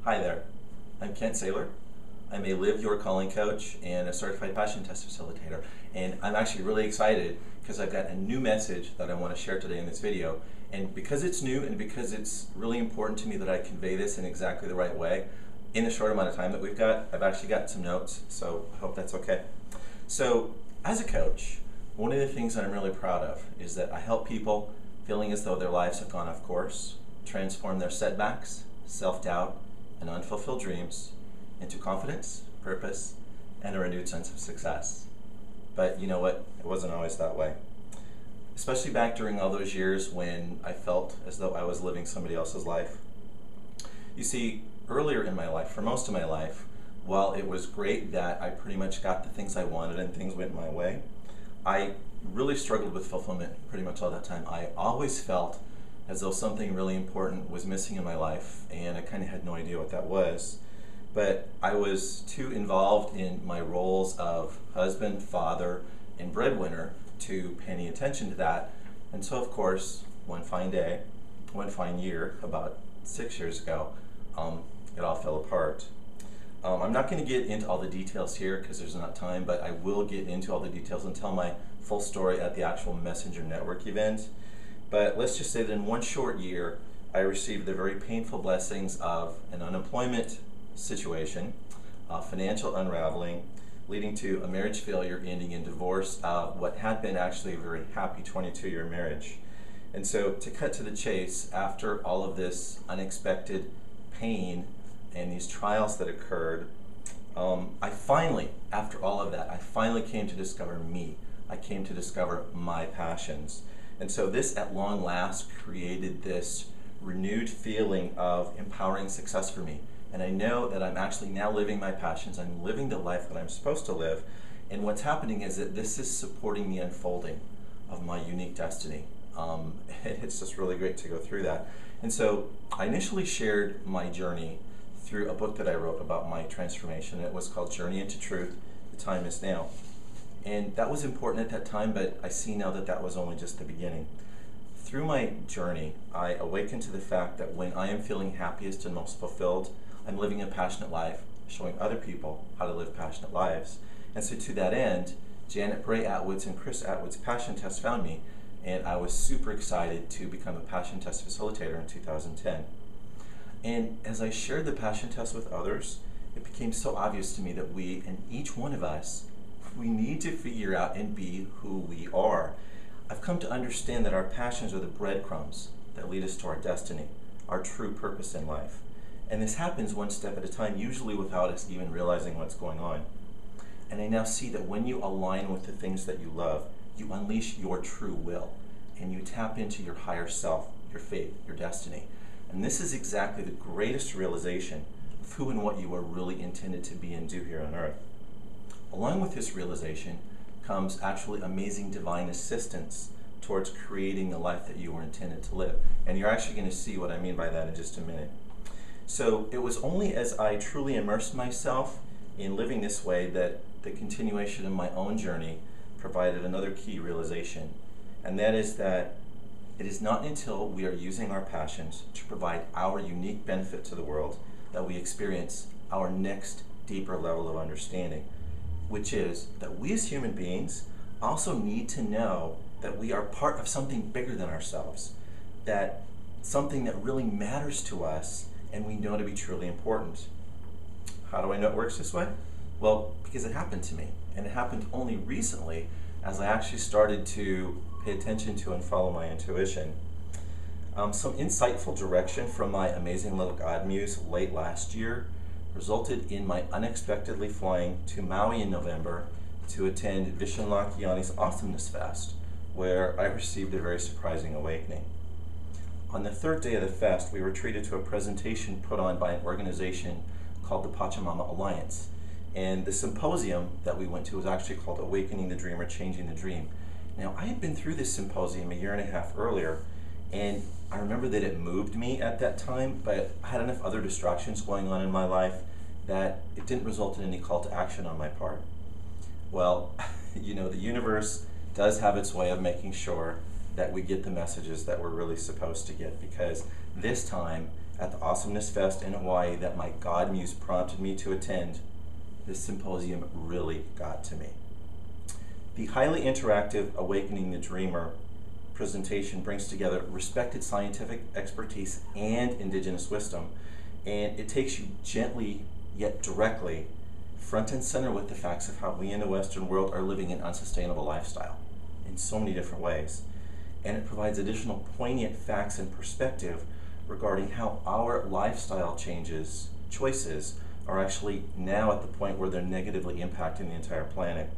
Hi there, I'm Kent Sayler. I'm a Live Your Calling coach and a certified passion test facilitator. And I'm actually really excited because I've got a new message that I want to share today in this video. And because it's new and because it's really important to me that I convey this in exactly the right way, in the short amount of time that we've got, I've actually got some notes, so I hope that's okay. So, as a coach, one of the things that I'm really proud of is that I help people feeling as though their lives have gone off course, transform their setbacks, self-doubt, and unfulfilled dreams into confidence, purpose, and a renewed sense of success. But you know what? It wasn't always that way. Especially back during all those years when I felt as though I was living somebody else's life. You see, earlier in my life, for most of my life, while it was great that I pretty much got the things I wanted and things went my way, I really struggled with fulfillment pretty much all that time. I always felt as though something really important was missing in my life, and I kind of had no idea what that was. But I was too involved in my roles of husband, father, and breadwinner to pay any attention to that. And so, of course, one fine day, one fine year, about 6 years ago, it all fell apart. I'm not going to get into all the details here because there's not time, but I will get into all the details and tell my full story at the actual Messenger Network event. But let's just say that in one short year, I received the very painful blessings of an unemployment situation, financial unraveling, leading to a marriage failure ending in divorce of what had been actually a very happy 22-year marriage. And so, to cut to the chase, after all of this unexpected pain and these trials that occurred, I finally, after all of that, I finally came to discover me. I came to discover my passions. And so this, at long last, created this renewed feeling of empowering success for me. And I know that I'm actually now living my passions. I'm living the life that I'm supposed to live. And what's happening is that this is supporting the unfolding of my unique destiny. It's just really great to go through that. And so I initially shared my journey through a book that I wrote about my transformation. It was called Journey into Truth, The Time Is Now. And that was important at that time, but I see now that that was only just the beginning. Through my journey, I awakened to the fact that when I am feeling happiest and most fulfilled, I'm living a passionate life, showing other people how to live passionate lives. And so to that end, Janet Bray Atwood's and Chris Atwood's Passion Test found me, and I was super excited to become a Passion Test facilitator in 2010. And as I shared the Passion Test with others, it became so obvious to me that we, and each one of us, we need to figure out and be who we are. I've come to understand that our passions are the breadcrumbs that lead us to our destiny, our true purpose in life. And this happens one step at a time, usually without us even realizing what's going on. And I now see that when you align with the things that you love, you unleash your true will, and you tap into your higher self, your faith, your destiny. And this is exactly the greatest realization of who and what you are really intended to be and do here on earth. Along with this realization comes actually amazing divine assistance towards creating the life that you were intended to live. And you're actually going to see what I mean by that in just a minute. So it was only as I truly immersed myself in living this way that the continuation of my own journey provided another key realization. And that is that it is not until we are using our passions to provide our unique benefit to the world that we experience our next deeper level of understanding, which is that we as human beings also need to know that we are part of something bigger than ourselves, that something that really matters to us and we know to be truly important. How do I know it works this way? Well, because it happened to me, and it happened only recently as I actually started to pay attention to and follow my intuition. Some insightful direction from my amazing little God muse late last year resulted in my unexpectedly flying to Maui in November to attend Vishen Lakhiani's Awesomeness Fest, where I received a very surprising awakening. On the third day of the fest, we were treated to a presentation put on by an organization called the Pachamama Alliance. And the symposium that we went to was actually called Awakening the Dream or Changing the Dream. Now, I had been through this symposium a year and a half earlier, and I remember that it moved me at that time, but I had enough other distractions going on in my life that it didn't result in any call to action on my part. Well, you know, the universe does have its way of making sure that we get the messages that we're really supposed to get, because this time at the Awesomeness Fest in Hawaii that my God Muse prompted me to attend, this symposium really got to me. The highly interactive Awakening the Dreamer presentation brings together respected scientific expertise and indigenous wisdom, and it takes you gently yet directly front and center with the facts of how we in the Western world are living an unsustainable lifestyle in so many different ways. And it provides additional poignant facts and perspective regarding how our lifestyle choices are actually now at the point where they're negatively impacting the entire planet.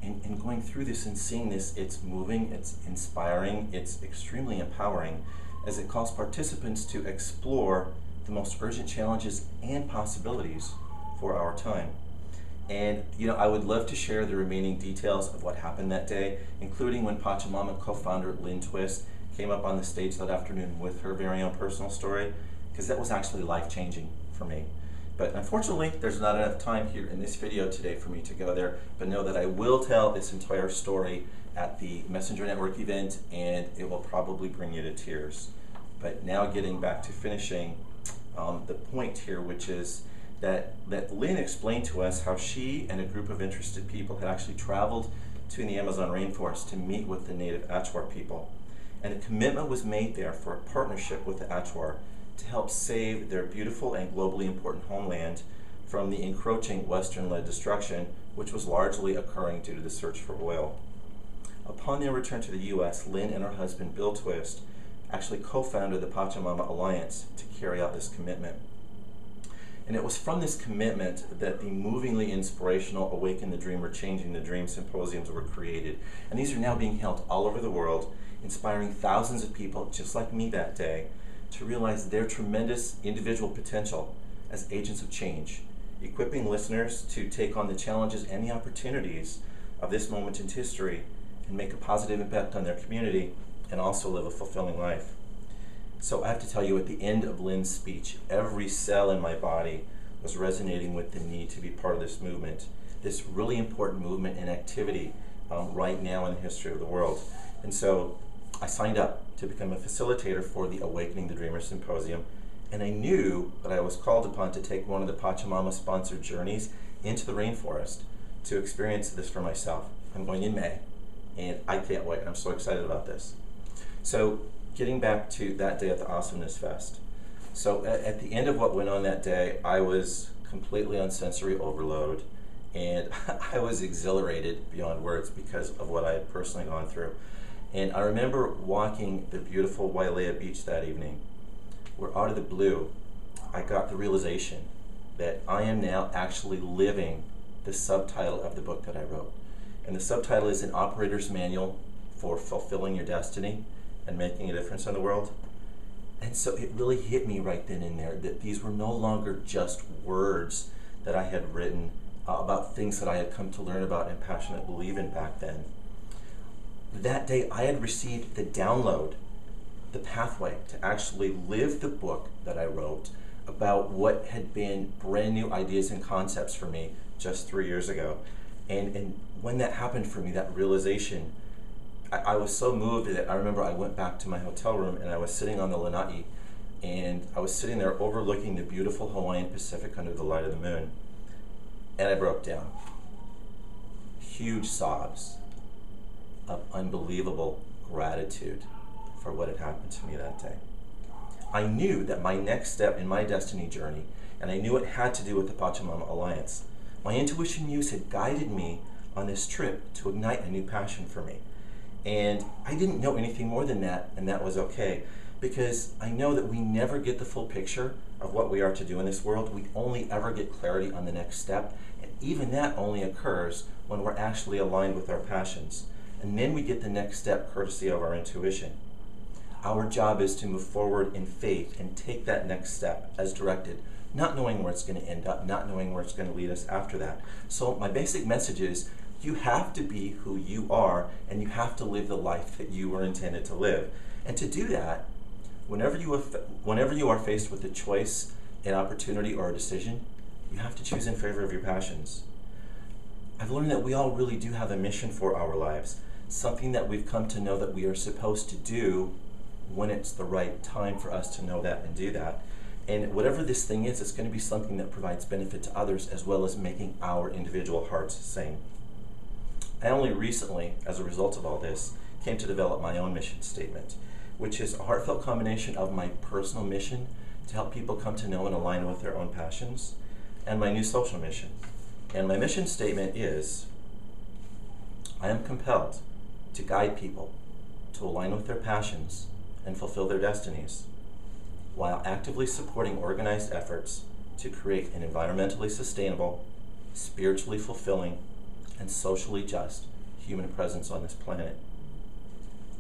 And going through this and seeing this, it's moving, it's inspiring, it's extremely empowering as it calls participants to explore the most urgent challenges and possibilities for our time. And I would love to share the remaining details of what happened that day, including when Pachamama co-founder Lynn Twist came up on the stage that afternoon with her very own personal story, because that was actually life-changing for me. But unfortunately, there's not enough time here in this video today for me to go there, but know that I will tell this entire story at the Messenger Network event, and it will probably bring you to tears. But now getting back to finishing the point here, which is that Lynn explained to us how she and a group of interested people had actually traveled to the Amazon rainforest to meet with the native Achuar people. And a commitment was made there for a partnership with the Achuar to help save their beautiful and globally important homeland from the encroaching Western-led destruction, which was largely occurring due to the search for oil. Upon their return to the U.S., Lynn and her husband, Bill Twist, actually co-founded the Pachamama Alliance to carry out this commitment. And it was from this commitment that the movingly inspirational Awaken the Dreamer, Changing the Dream symposiums were created. And these are now being held all over the world, inspiring thousands of people, just like me that day, to realize their tremendous individual potential as agents of change, equipping listeners to take on the challenges and the opportunities of this moment in history and make a positive impact on their community and also live a fulfilling life. So I have to tell you, at the end of Lynn's speech, every cell in my body was resonating with the need to be part of this movement, this really important movement and activity right now in the history of the world. And so I signed up to become a facilitator for the Awakening the Dreamer Symposium, and I knew that I was called upon to take one of the Pachamama-sponsored journeys into the rainforest to experience this for myself. I'm going in May, and I can't wait. I'm so excited about this. So getting back to that day at the Awesomeness Fest. So at the end of what went on that day, I was completely on sensory overload, and I was exhilarated beyond words because of what I had personally gone through. And I remember walking the beautiful Wailea Beach that evening, where out of the blue, I got the realization that I am now actually living the subtitle of the book that I wrote. And the subtitle is An Operator's Manual for Fulfilling Your Destiny and Making a Difference in the World. And so it really hit me right then and there that these were no longer just words that I had written about things that I had come to learn about and passionately believe in back then. That day I had received the download, the pathway to actually live the book that I wrote about what had been brand new ideas and concepts for me just 3 years ago. And when that happened for me, that realization, I was so moved that I remember I went back to my hotel room and I was sitting on the lanai, and I was sitting there overlooking the beautiful Hawaiian Pacific under the light of the moon, and I broke down. Huge sobs of unbelievable gratitude for what had happened to me that day. I knew that my next step in my destiny journey, and I knew it had to do with the Pachamama Alliance. My intuition muse had guided me on this trip to ignite a new passion for me. And I didn't know anything more than that, and that was okay, because I know that we never get the full picture of what we are to do in this world. We only ever get clarity on the next step, and even that only occurs when we're actually aligned with our passions. And then we get the next step courtesy of our intuition. Our job is to move forward in faith and take that next step as directed, not knowing where it's going to end up, not knowing where it's going to lead us after that. So my basic message is, you have to be who you are, and you have to live the life that you were intended to live. And to do that, whenever you are faced with a choice, an opportunity, or a decision, you have to choose in favor of your passions. I've learned that we all really do have a mission for our lives, something that we've come to know that we are supposed to do when it's the right time for us to know that and do that. And whatever this thing is, it's going to be something that provides benefit to others as well as making our individual hearts sing. I only recently, as a result of all this, came to develop my own mission statement, which is a heartfelt combination of my personal mission to help people come to know and align with their own passions, and my new social mission. And my mission statement is, I am compelled to guide people to align with their passions and fulfill their destinies, while actively supporting organized efforts to create an environmentally sustainable, spiritually fulfilling, and socially just human presence on this planet.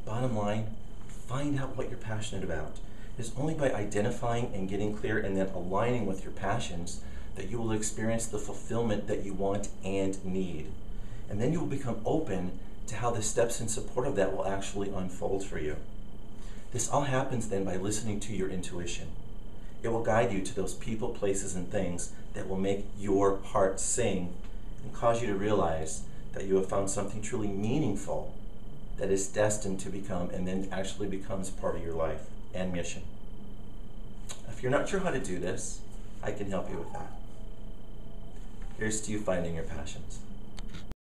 Bottom line, find out what you're passionate about. It's only by identifying and getting clear and then aligning with your passions that you will experience the fulfillment that you want and need. And then you will become open to how the steps in support of that will actually unfold for you. This all happens then by listening to your intuition. It will guide you to those people, places, and things that will make your heart sing and cause you to realize that you have found something truly meaningful that is destined to become and then actually becomes part of your life and mission. If you're not sure how to do this, I can help you with that. Here's to you finding your passions.